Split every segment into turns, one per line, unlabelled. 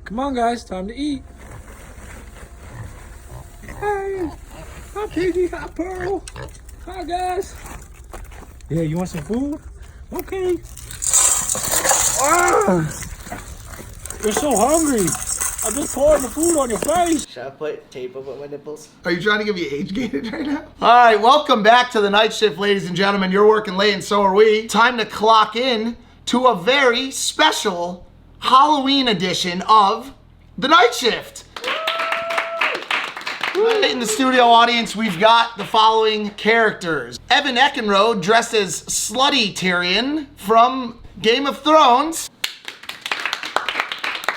Come on, guys, time to eat. Hey, hi, Piggy, hi, Pearl. Hi, guys. Yeah, you want some food? Okay. Ah, you're so hungry. I just poured the food on your face.
Should I put tape over my nipples?
Are you trying to get me age gated right now? All right, welcome back to the night shift, ladies and gentlemen. You're working late and so are we. Time to clock in to a very special Halloween edition of the night shift. In the studio audience, we've got the following characters. Evan Eckenrode, dressed as Slutty Tyrion from Game of Thrones.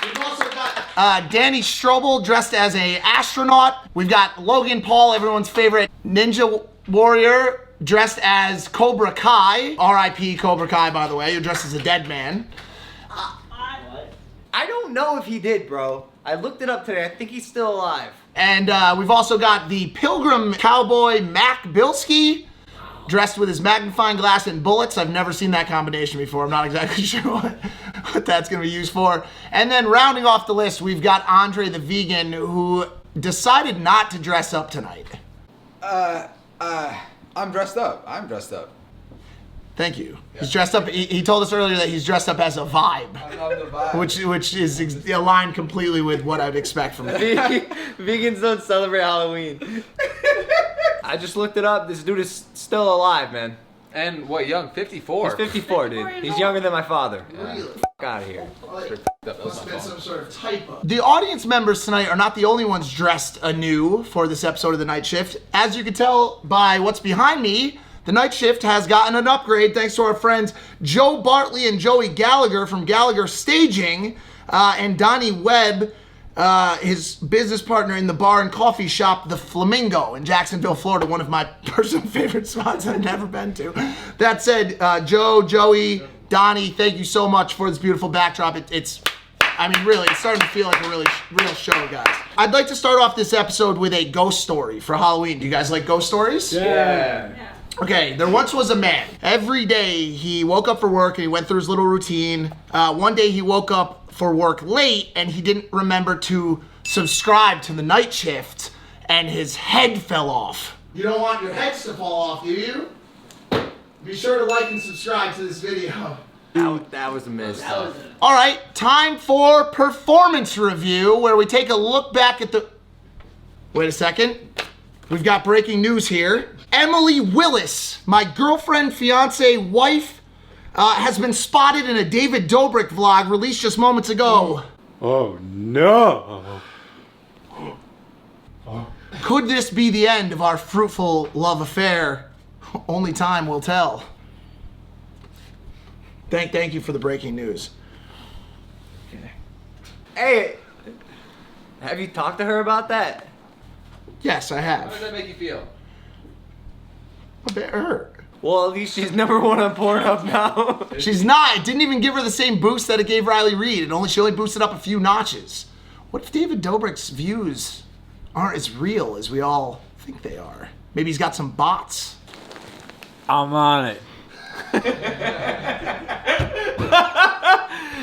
We've also got Danny Strobel, dressed as an astronaut. We've got Logan Paul, everyone's favorite ninja warrior, dressed as Cobra Kai. R.I.P. Cobra Kai, by the way. You're dressed as a dead man.
I don't know if he did, bro. I looked it up today. I think he's still alive.
And we've also got the Pilgrim Cowboy Mac Bilski, dressed with his magnifying glass and bullets. I've never seen that combination before. I'm not exactly sure what that's going to be used for. And then rounding off the list, we've got Andre the Vegan, who decided not to dress up tonight.
I'm dressed up.
Thank you. Yeah. He's dressed up. He told us earlier that he's dressed up as a vibe.
I love the vibe.
Which is aligned completely with what I'd expect from him.
Vegans don't celebrate Halloween. I just looked it up. This dude is still alive, man.
And what, young? 54?
He's 54, dude. He's younger than my father.
Really?
F*** out of here.
Must have been some sort of typo. The audience members tonight are not the only ones dressed anew for this episode of The Night Shift. As you can tell by what's behind me, The Night Shift has gotten an upgrade thanks to our friends Joe Bartley and Joey Gallagher from Gallagher Staging, and Donnie Webb, his business partner in the bar and coffee shop, The Flamingo in Jacksonville, Florida, one of my personal favorite spots I've never been to. That said, Joe, Joey, Donnie, thank you so much for this beautiful backdrop. I mean, really, it's starting to feel like a really real show, guys. I'd like to start off this episode with a ghost story for Halloween. Do you guys like ghost stories?
Yeah.
Okay, there once was a man. Every day he woke up for work and he went through his little routine. One day he woke up for work late and he didn't remember to subscribe to the night shift and his head fell off. You don't want your heads to fall off, do you? Be sure to like and subscribe to this video.
That was a miss.
All right, time for performance review where we take a look back at the... Wait a second. We've got breaking news here. Emily Willis, my girlfriend, fiance, wife, has been spotted in a David Dobrik vlog released just moments ago.
Oh, no.
Could this be the end of our fruitful love affair? Only time will tell. Thank you for the breaking news.
Hey, have you talked to her about that?
Yes, I
How does
have.
that make you feel?
A bit hurt.
Well, at least she's number one on Pornhub now.
She's not. It didn't even give her the same boost that it gave Riley Reid. She only boosted up a few notches. What if David Dobrik's views aren't as real as we all think they are? Maybe he's got some bots.
I'm on it.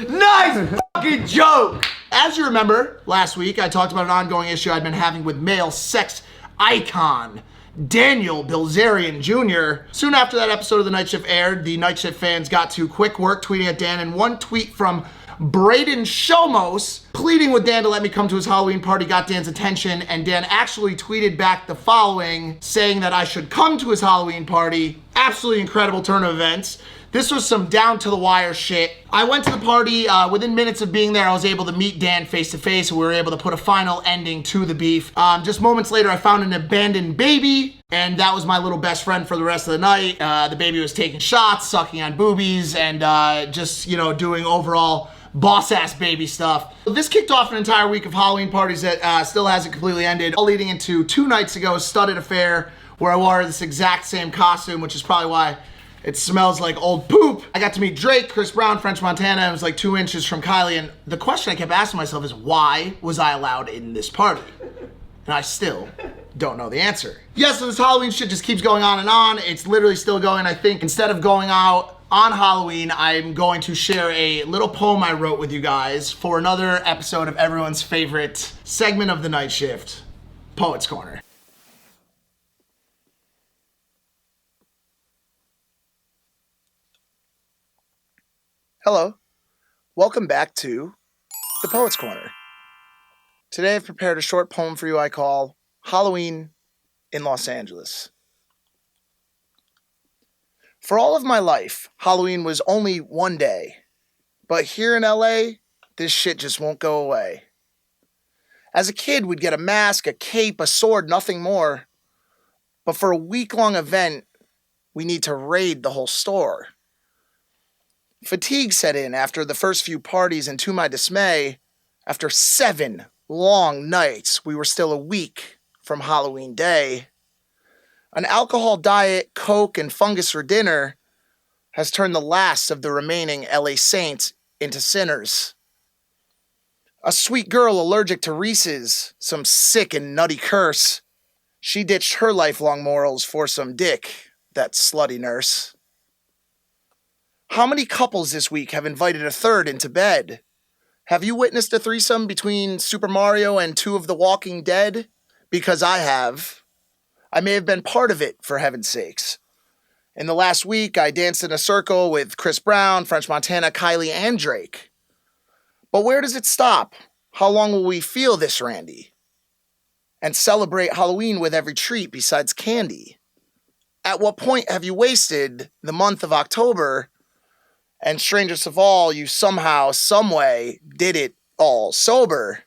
Nice fucking joke.
As you remember, last week I talked about an ongoing issue I'd been having with male sex icon Daniel Bilzerian Jr. Soon after that episode of The Night Shift aired, the Night Shift fans got to quick work tweeting at Dan, and one tweet from Braden Shomos pleading with Dan to let me come to his Halloween party got Dan's attention, and Dan actually tweeted back the following, saying that I should come to his Halloween party. Absolutely incredible turn of events. This was some down-to-the-wire shit. I went to the party. Within minutes of being there, I was able to meet Dan face-to-face, and we were able to put a final ending to the beef. Just moments later, I found an abandoned baby, and that was my little best friend for the rest of the night. The baby was taking shots, sucking on boobies, and just, doing overall boss-ass baby stuff. This kicked off an entire week of Halloween parties that still hasn't completely ended, all leading into 2 nights ago, Studded Affair, where I wore this exact same costume, which is probably why it smells like old poop. I got to meet Drake, Chris Brown, French Montana, and it was like 2 inches from Kylie, and the question I kept asking myself is, why was I allowed in this party? And I still don't know the answer. Yes, so this Halloween shit just keeps going on and on. It's literally still going. I think instead of going out on Halloween, I'm going to share a little poem I wrote with you guys for another episode of everyone's favorite segment of the night shift, Poets Corner. Hello. Welcome back to the Poets Corner. Today I've prepared a short poem for you I call Halloween in Los Angeles. For all of my life, Halloween was only one day. But here in LA, this shit just won't go away. As a kid, we'd get a mask, a cape, a sword, nothing more. But for a week-long event, we need to raid the whole store. Fatigue set in after the first few parties, and to my dismay, after 7 long nights, we were still a week from Halloween Day. An alcohol diet, Coke, and fungus for dinner has turned the last of the remaining LA Saints into sinners. A sweet girl allergic to Reese's, some sick and nutty curse. She ditched her lifelong morals for some dick, that slutty nurse. How many couples this week have invited a third into bed? Have you witnessed a threesome between Super Mario and 2 of the Walking Dead? Because I have. I may have been part of it, for heaven's sakes. In the last week, I danced in a circle with Chris Brown, French Montana, Kylie, and Drake. But where does it stop? How long will we feel this, Randy? And celebrate Halloween with every treat besides candy? At what point have you wasted the month of October? And strangest of all, you somehow, someway, did it all sober.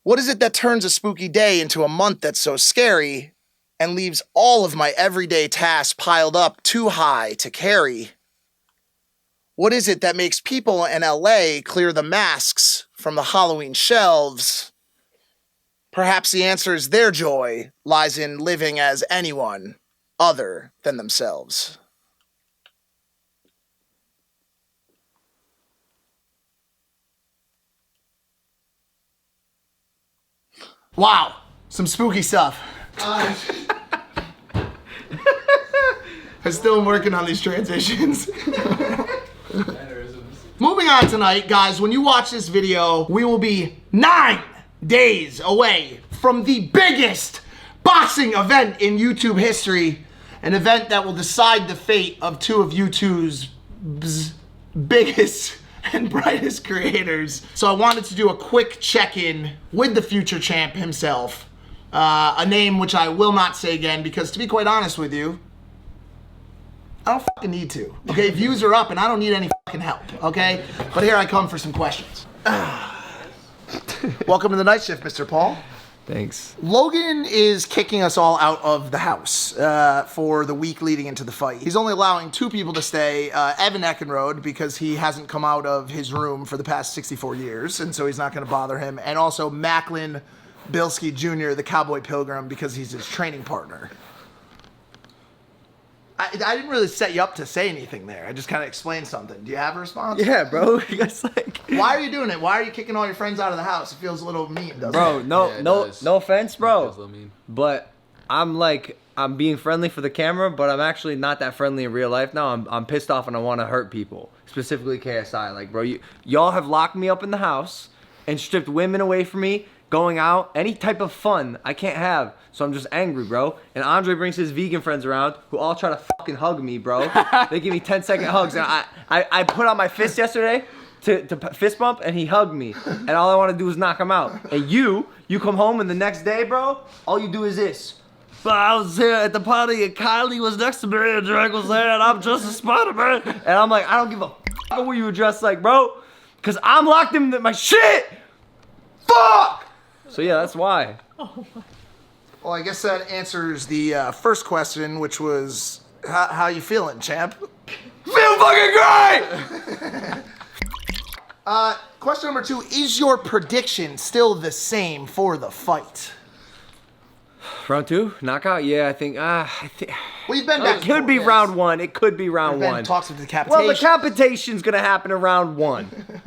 What is it that turns a spooky day into a month that's so scary and leaves all of my everyday tasks piled up too high to carry? What is it that makes people in LA clear the masks from the Halloween shelves? Perhaps the answer is their joy lies in living as anyone other than themselves. Wow, some spooky stuff. I'm still working on these transitions. Moving on tonight, guys, when you watch this video, we will be 9 days away from the biggest boxing event in YouTube history, an event that will decide the fate of 2 of YouTube's biggest and brightest creators. So I wanted to do a quick check-in with the future champ himself. A name which I will not say again because, to be quite honest with you, I don't fucking need to. Okay, views are up and I don't need any fucking help, okay? But here I come for some questions. Welcome to the night shift, Mr. Paul.
Thanks.
Logan is kicking us all out of the house for the week leading into the fight. He's only allowing 2 people to stay, Evan Eckenrode, because he hasn't come out of his room for the past 64 years, and so he's not going to bother him, and also Macklin Bilski Jr., the Cowboy Pilgrim, because he's his training partner. I didn't really set you up to say anything there. I just kind of explained something. Do you have a response?
Yeah, bro. You guys like.
Why are you doing it? Why are you kicking all your friends out of the house? It feels a little mean, doesn't
Bro,
it?
no,
Yeah, it
no,
does.
no offense, bro.
Feels a little mean.
But I'm being friendly for the camera, but I'm actually not that friendly in real life now. I'm pissed off and I want to hurt people, specifically KSI. Like, bro, y'all have locked me up in the house and stripped women away from me, going out, any type of fun I can't have. So I'm just angry, bro. And Andre brings his vegan friends around who all try to fucking hug me, bro. They give me 10-second hugs. And I put out my fist yesterday to fist bump, and he hugged me. And all I want to do is knock him out. And you come home, and the next day, bro, all you do is this. But I was here at the party, and Kylie was next to me, and Drake was there, and I'm dressed as Spider-Man. And I'm like, I don't give a fuck what you were dressed like, bro. Because I'm locked in my shit. Fuck! So yeah, that's why.
Well, I guess that answers the first question, which was, how you feeling, champ?
Feel fucking great!
Question number 2, is your prediction still the same for the fight?
Round 2, knockout. Yeah, I think.
Well, you've been back
It could be round 1. It could be round
There's
1.
been talks of decapitation.
Well, the competition's gonna happen in round 1.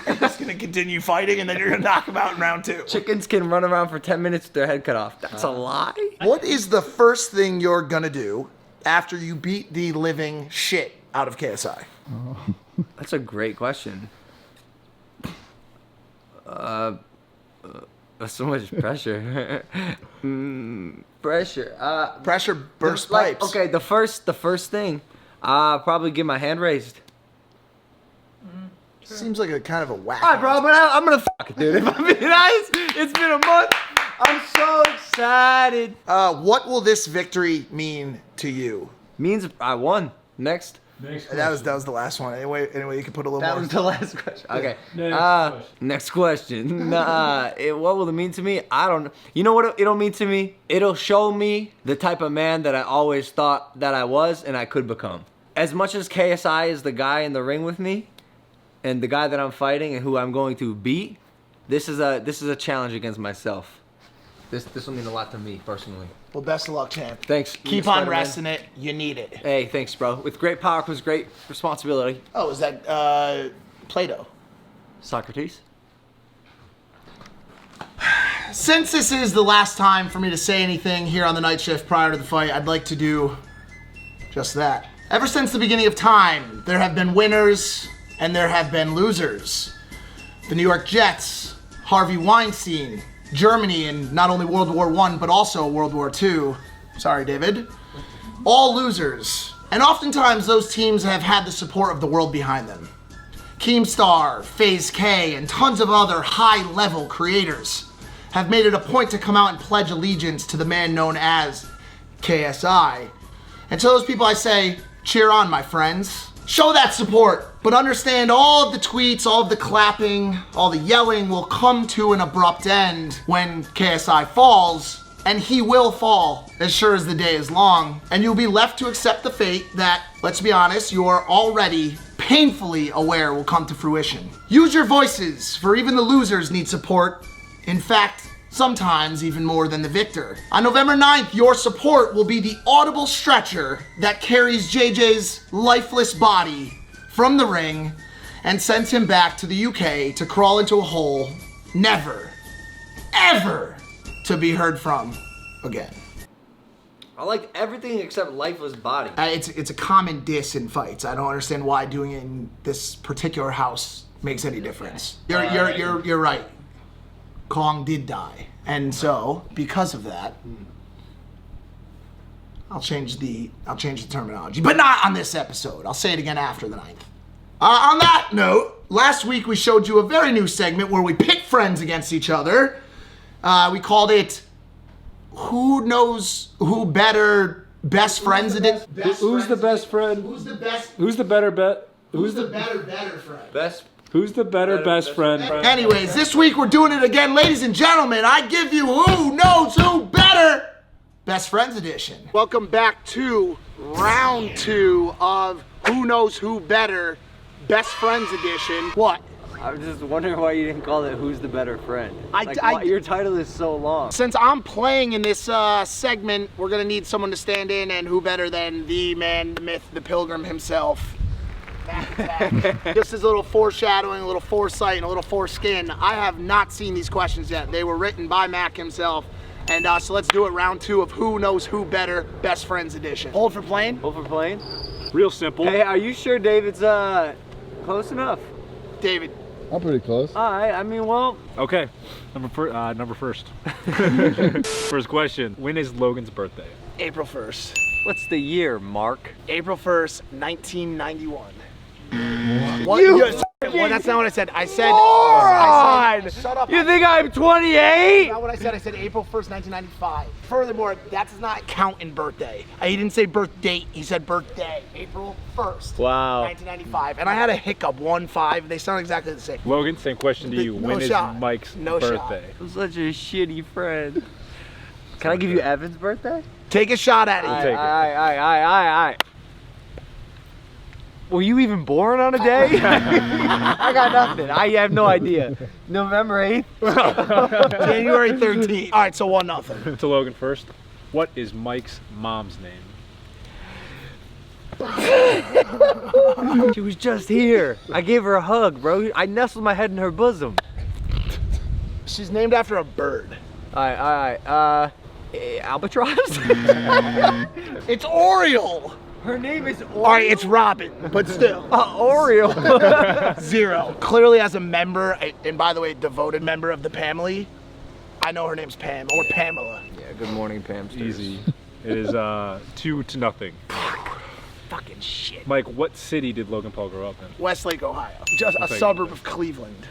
You're just going to continue fighting, and then you're going to knock him out in round 2.
Chickens can run around for 10 minutes with their head cut off. That's a lie.
What is the first thing you're going to do after you beat the living shit out of KSI?
That's a great question. So much pressure. Pressure.
Pressure burst
Like,
pipes.
okay, the first thing, probably get my hand raised.
Seems like a kind of a whack.
All right, bro, but I'm gonna fuck it, dude. If I'm being honest, it's been a month. I'm so excited.
What will this victory mean to you?
Means I won. Next.
That was the last one. Anyway, you can put a little
That
more.
was the last question. Okay.
Next
Next question. What will it mean to me? I don't know. You know what it'll mean to me? It'll show me the type of man that I always thought that I was and I could become. As much as KSI is the guy in the ring with me, and the guy that I'm fighting and who I'm going to beat, this is a challenge against myself. This will mean a lot to me personally.
Well, best of luck, champ.
Thanks.
Keep on resting it. You need it.
Hey, thanks, bro. With great power comes great responsibility.
Oh, is that Plato?
Socrates.
Since this is the last time for me to say anything here on the night shift prior to the fight, I'd like to do just that. Ever since the beginning of time, there have been winners and there have been losers. The New York Jets, Harvey Weinstein, Germany in not only World War I, but also World War II. Sorry, David. All losers. And oftentimes those teams have had the support of the world behind them. Keemstar, FaZe K, and tons of other high-level creators have made it a point to come out and pledge allegiance to the man known as KSI. And to those people I say, cheer on, my friends. Show that support, but understand all of the tweets, all of the clapping, all the yelling will come to an abrupt end when KSI falls, and he will fall as sure as the day is long, and you'll be left to accept the fate that, let's be honest, you are already painfully aware will come to fruition. Use your voices, for even the losers need support. In fact, sometimes even more than the victor. On November 9th, your support will be the audible stretcher that carries JJ's lifeless body from the ring and sends him back to the UK to crawl into a hole, never, ever to be heard from again.
I like everything except lifeless body.
It's a common diss in fights. I don't understand why doing it in this particular house makes any difference. You're right. Kong did die, and so because of that, I'll change the terminology, but not on this episode. I'll say it again after the 9th. On that note, last week we showed you a very new segment where we pit friends against each other. We called it "Who Knows Who Better." Best friends edition.
Who's the best friend?
Who's the best?
Who's the better bet?
Who's the better friend?
Best.
Who's the better best friend?
Anyways, this week we're doing it again, ladies and gentlemen. I give you Who Knows Who Better Best Friends Edition. Welcome back to round 2 of Who Knows Who Better Best Friends Edition. What?
I was just wondering why you didn't call it "Who's the Better Friend."
I-
Your title is so long.
Since I'm playing in this segment, we're gonna need someone to stand in, and who better than the man, the myth, the pilgrim himself. Just as a little foreshadowing, a little foresight, and a little foreskin, I have not seen these questions yet. They were written by Mac himself. And so let's do it, round 2 of Who Knows Who Better Best Friends Edition. Hold for plane.
Hold for plane.
Real simple.
Hey, are you sure David's close enough?
David.
I'm pretty close.
All right. I mean, well.
Okay, number first. First question: when is Logan's birthday?
April 1st.
What's the year, Mark?
April 1st, 1991.
What?
Well, that's not what I said. I said. Shut up.
You think I'm 28?
Not what I said. I said April 1st, 1995. Furthermore, that does not count in birthday. He didn't say birth date. He said birthday. April 1st.
Wow.
1995. And I had a hiccup. 1-5. They sound exactly the same.
Logan, same question to you.
No
When is
shot.
Mike's
No shot.
birthday?
I'm such a shitty friend. Can I give you Evan's birthday?
Take a shot at it.
Take it.
All right. Were you even born on a day? I got nothing. I have no idea. November 8th?
January 13th. All right, so 1-0.
To Logan first. What is Mike's mom's name?
She was just here. I gave her a hug, bro. I nestled my head in her bosom.
She's named after a bird.
All right. Albatross?
It's Oriole.
Her name is Oriole.
All right, it's Robin, but still.
Oriole.
0. Clearly, as a member, and by the way, devoted member of the family, I know her name's Pam or Pamela.
Yeah, good morning, Pam.
Easy. It is 2-0.
Fucking shit.
Mike, what city did Logan Paul grow up in?
Westlake, Ohio. Just a
Westlake.
suburb of Cleveland.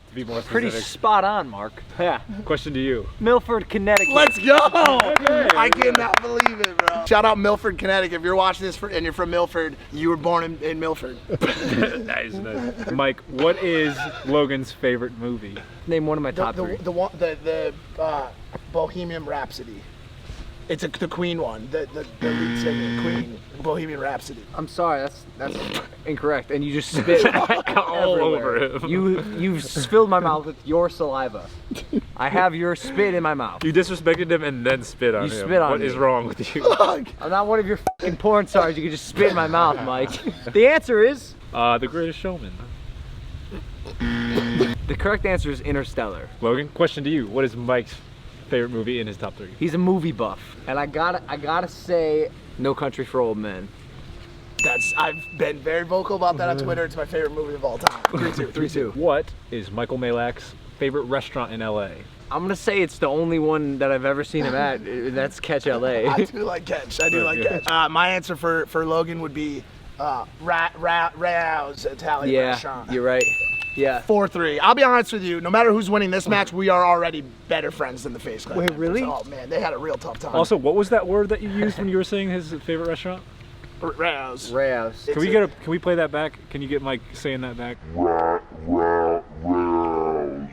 To be more
Pretty
specific.
spot on, Mark. Yeah.
Question to you.
Milford, Connecticut.
Let's go!
Okay.
I cannot believe it, bro. Shout out Milford, Connecticut. If you're watching this and you're from Milford, you were born in Milford.
Nice. Mike, what is Logan's favorite movie?
Name one of my top three.
The Bohemian Rhapsody. It's the Queen one. The lead singer, Queen. Bohemian Rhapsody.
I'm sorry, that's incorrect. And you just spit
All over
everywhere.
him.
You've filled my mouth with your saliva. I have your spit in my mouth.
You disrespected him and then spit on
You
him.
spit on
What
me.
is wrong with you?
Fuck.
I'm not one of your fucking porn stars. You can just spit in my mouth, Mike. The answer is
The Greatest Showman.
the correct answer is Interstellar.
Logan, question to you. What is Mike's favorite movie in his top 3?
He's a movie buff, and I gotta say, No Country for Old Men.
I've been very vocal about that on Twitter. It's my favorite movie of all time. 3-2.
3-2.
What is Michael Majlak's favorite restaurant in LA?
I'm gonna say it's the only one that I've ever seen him at. That's Catch LA.
I do like Catch. I do like
Yeah.
Catch. My answer for Logan would be Rao's Italian
Yeah,
restaurant.
you're right. Yeah.
4-3. I'll be honest with you. No matter who's winning this match, we are already better friends than the Face Club.
Wait,
members.
really?
Oh man, they had a real tough time.
Also, what was that word that you used when you were saying his favorite restaurant?
Rao's.
Rayos.
Can we play that back? Can you get Mike saying that back?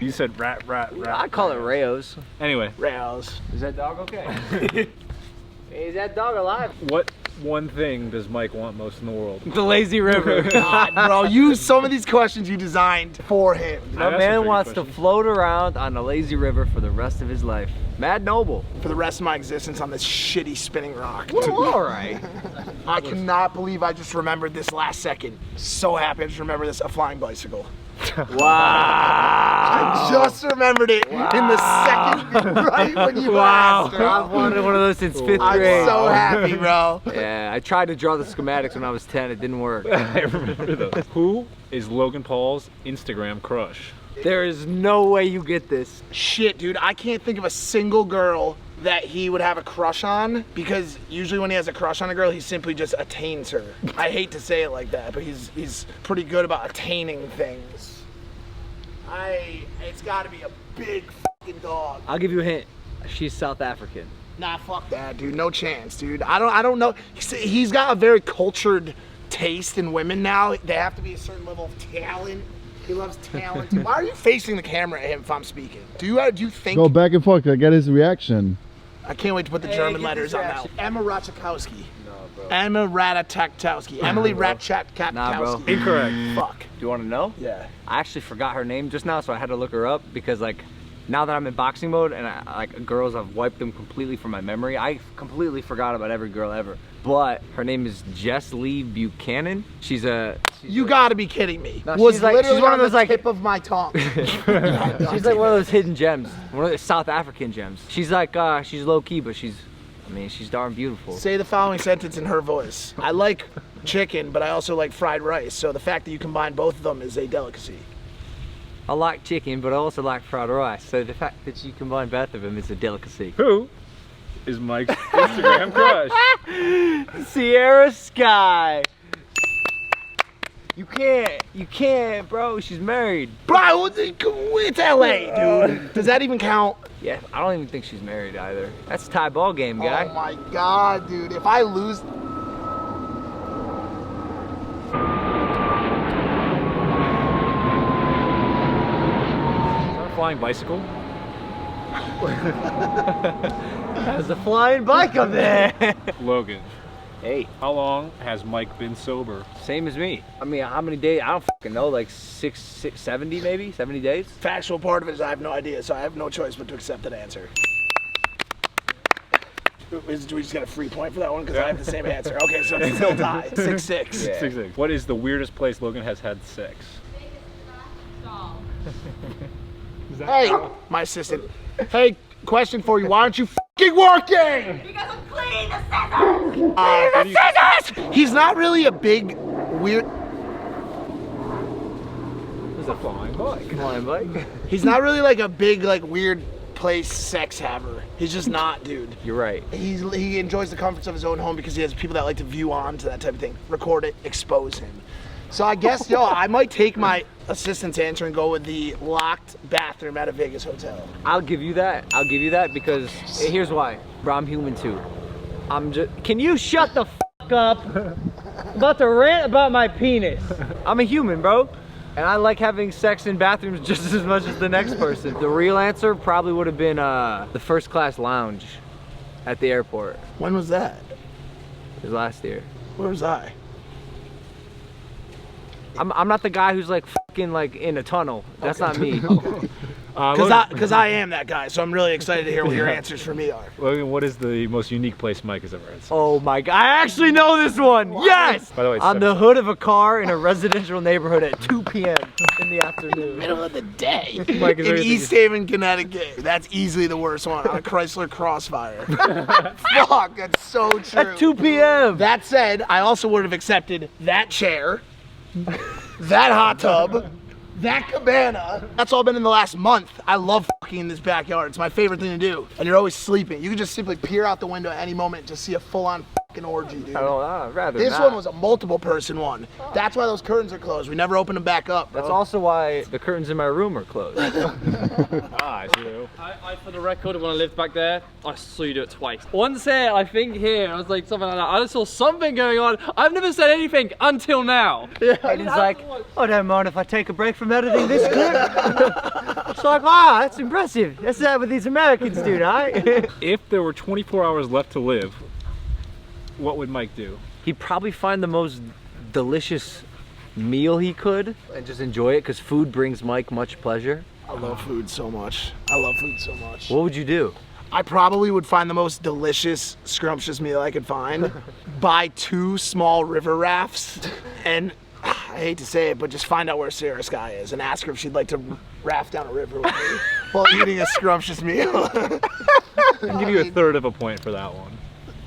You said rat.
I call it Rayos.
Anyway,
Rao's.
Is that dog okay? Is that dog alive?
what one thing does Mike want most in the world?
The lazy river.
God, bro, some of these questions you designed for him.
My
I got some
man
tricky
wants to
questions.
float around on the lazy river for the rest of his life. Mad Noble.
For the rest of my existence on this shitty spinning rock.
All right.
I cannot believe I just remembered this last second. So happy I just remembered this, a flying bicycle.
Wow.
I just remembered it in the second right when you asked.
I've
Bro.
wanted one of those since 5th
I'm
grade.
so happy, bro.
Yeah, I tried to draw the schematics when I was 10. It didn't work.
I remember those. Who is Logan Paul's Instagram crush?
There is no way you get this.
Shit, dude, I can't think of a single girl that he would have a crush on, because usually when he has a crush on a girl, he simply just attains her. I hate to say it like that, but he's pretty good about attaining things. It's gotta be a big fucking dog.
I'll give you a hint. She's South African.
Nah, fuck that, dude. No chance, dude. I don't know. He's got a very cultured taste in women now. They have to be a certain level of talent. He loves talent. Why are you facing the camera at him if I'm speaking? Do you think?
Go back and forth. I get his reaction.
I can't wait to put the
Hey,
German
get
letters
this
on that.
reaction.
Emma Ratajkowski.
No, bro.
Emma Ratajkowski. Emily Ratajkowski.
Nah, bro.
Incorrect.
Fuck.
Do you want to know?
Yeah.
I actually forgot her name just now, so I had to look her up because, like, now that I'm in boxing mode and girls, I've wiped them completely from my memory. I completely forgot about every girl ever. But her name is Jess Lee Buchanan. She's
You gotta be kidding me.
No,
Was
she's like-
literally
she's one
on
of those,
the
like-
tip of my tongue.
she's like one of those hidden gems, one of those South African gems. She's like she's low key, but she's darn beautiful.
Say the following sentence in her voice. I like chicken, but I also like fried rice. So the fact that you combine both of them is a delicacy.
I like chicken, but I also like fried rice. So the fact that you combine both of them is a delicacy.
Who is Mike's Instagram crush?
Sierra Sky. You can't, bro. She's married.
Bro, it's LA, dude. Does that even count?
Yeah, I don't even think she's married either. That's a tie ball game, guy.
Oh my god, dude. If I lose.
Is that a flying bicycle?
There's a flying bike up there.
Logan,
Hey,
how long has Mike been sober?
same as me. I mean, how many days? I don't fucking know. Like 70 maybe? 70 days?
Factual part of it is I have no idea, so I have no choice but to accept that answer. Do we just get a free point for that one? Because I have the same answer. Okay, so it's still tied. 6-6.
Yeah.
6-6. What is the weirdest place Logan has had sex?
Hey, my assistant. Hey, question for you. Why don't you fucking working.
Because I'm cleaning the scissors!
He's not really a big weird.
There's a flying bike.
Flying bike.
He's not really like a big like weird place sex haver. He's just not, dude.
You're right.
He enjoys the comforts of his own home because he has people that like to view on to that type of thing, record it, expose him. So I guess, I might take my assistant's answer and go with the locked bathroom at a Vegas hotel.
I'll give you that. I'll give you that because here's why. Bro, I'm human too. Can you shut the fuck up? I'm about to rant about my penis. I'm a human, bro. And I like having sex in bathrooms just as much as the next person. The real answer probably would have been the first class lounge at the airport.
When was that?
It was last year.
Where was I?
I'm not the guy who's like fucking like in a tunnel. That's not me.
Because I am that guy, so I'm really excited to hear what your answers for me are.
Logan, what is the most unique place Mike has ever had sex?
Oh my god, I actually know this one. Yes!
By the way,
on the hood of a car in a residential neighborhood at 2 p.m. in the afternoon.
Middle of the day.
Mike, is there
in
anything-
East Haven, Connecticut. That's easily the worst one. On a Chrysler Crossfire. Fuck, that's so true.
At 2 p.m.
That said, I also would have accepted that chair, that hot tub, that cabana. That's all been in the last month. I love fucking in this backyard. It's my favorite thing to do. And you're always sleeping. You can just simply peer out the window at any moment and just see a full-on fucking orgy, dude.
I'd rather
This
not.
one was a multiple person one. That's why those curtains are closed. We never open them back up, bro.
That's also why the curtains in my room are closed.
I see you.
I, for the record, when I lived back there, I saw you do it twice. Once here, I think here, I was like something like that. I just saw something going on. I've never said anything until now.
And he's like, oh, don't mind if I take a break from editing this clip. It's like, wow, that's impressive. That's what these Americans do, right?
If there were 24 hours left to live, what would Mike do?
He'd probably find the most delicious meal he could and just enjoy it because food brings Mike much pleasure.
I love food so much. I love food so much.
What would you do?
I probably would find the most delicious, scrumptious meal I could find, buy 2 small river rafts, and I hate to say it, but just find out where Sarah Sky is and ask her if she'd like to raft down a river with me while eating a scrumptious meal.
I'll give you a third of a point for that one.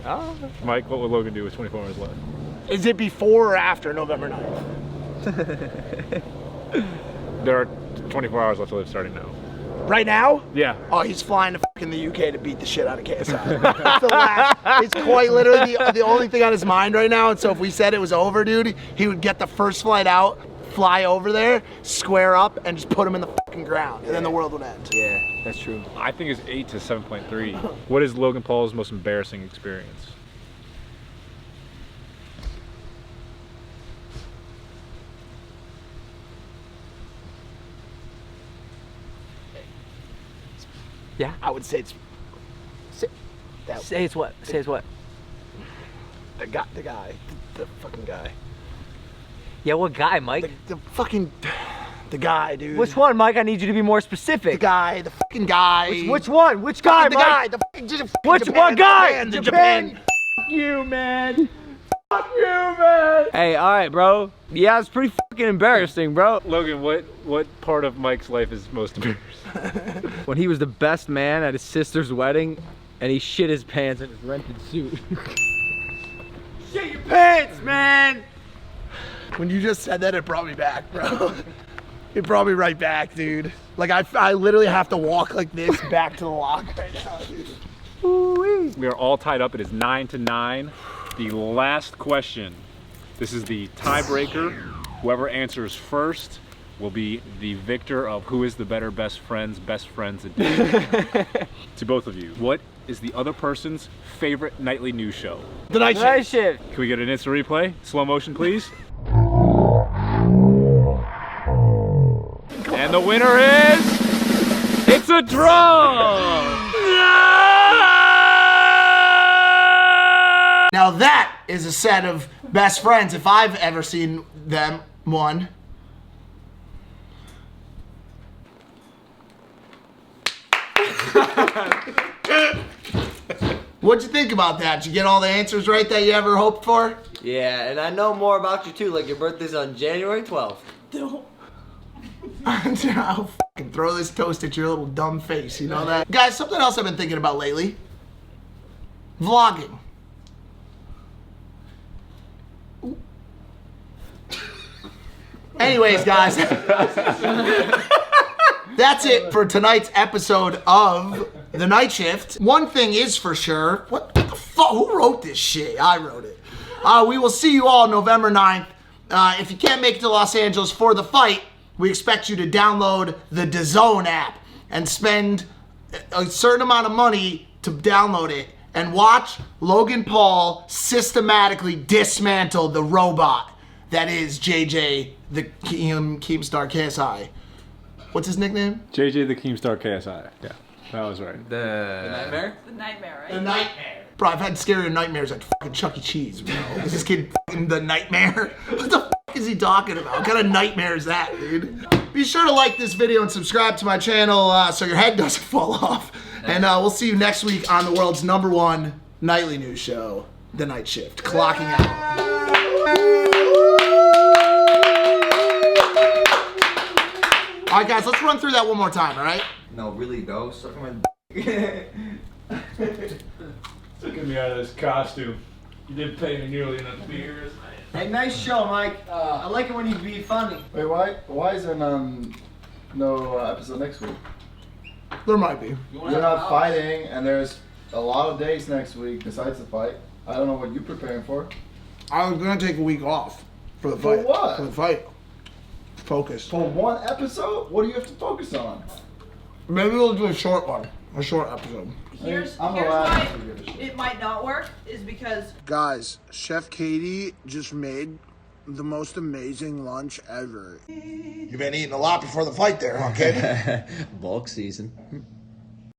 Oh.
Mike, what would Logan do with 24 hours left?
Is it before or after November 9th?
There are 24 hours left to live starting now.
Right now?
Yeah.
Oh, he's flying to fucking the UK to beat the shit out of KSI. That's the last. It's quite literally the only thing on his mind right now. And so if we said it was over, dude, he would get the first flight out, fly over there, square up, and just put him in the fucking ground. And then the world would end.
Yeah, that's true.
I think it's 8 to 7.3. What is Logan Paul's most embarrassing experience?
Yeah.
I would say it's
Say it's what? Say it's what?
the fucking guy.
Yeah, what guy, Mike?
The guy, dude.
Which one, Mike? I need you to be more specific.
The fucking guy.
Which one? Which guy,
The
Mike?
guy. The fucking
Which
Japan,
one guy?
Japan.
Fuck you, man. Fuck you, man. Hey, all right, bro. Yeah, it's pretty fucking embarrassing, bro.
Logan, what part of Mike's life is most embarrassing?
When he was the best man at his sister's wedding, and he shit his pants in his rented suit. Shit your pants, man.
When you just said that, it brought me back, bro. It brought me right back, dude. Like, I literally have to walk like this back to the lock right now, dude.
Ooh-wee.
We are all tied up. It is 9-9. The last question. This is the tiebreaker. Whoever answers first will be the victor of who is the better best friends edition. To both of you, what is the other person's favorite nightly news show?
The night
Night
shift.
shift.
Can we get an instant replay? Slow motion, please. And the winner is... It's a draw!
Now that is a set of best friends if I've ever seen them. One. What'd you think about that? Did you get all the answers right that you ever hoped for?
Yeah, and I know more about you too, like your birthday's on January 12th.
I'll fucking throw this toast at your little dumb face, you know that? Guys, something else I've been thinking about lately. vlogging. Anyways, guys, that's it for tonight's episode of The Night Shift. One thing is for sure, what the fuck? Who wrote this shit? I wrote it. We will see you all November 9th. If you can't make it to Los Angeles for the fight, we expect you to download the DAZN app and spend a certain amount of money to download it and watch Logan Paul systematically dismantle the robot that is JJ the Keemstar KSI. What's his nickname?
JJ the Keemstar KSI. Yeah, that was right.
The nightmare?
The nightmare, right?
The Nightmare. Bro, I've had scarier nightmares at fucking Chuck E. Cheese, bro. Is this kid fucking the Nightmare? What the fuck is he talking about? What kind of nightmare is that, dude? Be sure to like this video and subscribe to my channel so your head doesn't fall off. And we'll see you next week on the world's #1 nightly news show, The Night Shift. Clocking out. All right, guys, let's run through that one more time, all right?
No, really though. Suck my
Get me out of this costume. You didn't pay me nearly enough beers.
Hey, nice show, Mike. I like it when you be funny.
Wait, why is there no episode next week?
There might be.
We're not fighting, and there's a lot of days next week besides the fight. I don't know what you're preparing for.
I was gonna take a week off for the fight.
For what?
For the fight. Focus.
For one episode? What do you have to focus on?
Maybe we'll do a short one. A short episode.
Here's
I'm
why
allowed to give a shit.
it might not work is because
Guys, Chef Katie just made the most amazing lunch ever. You've been eating a lot before the fight there, huh, kid?
Bulk season.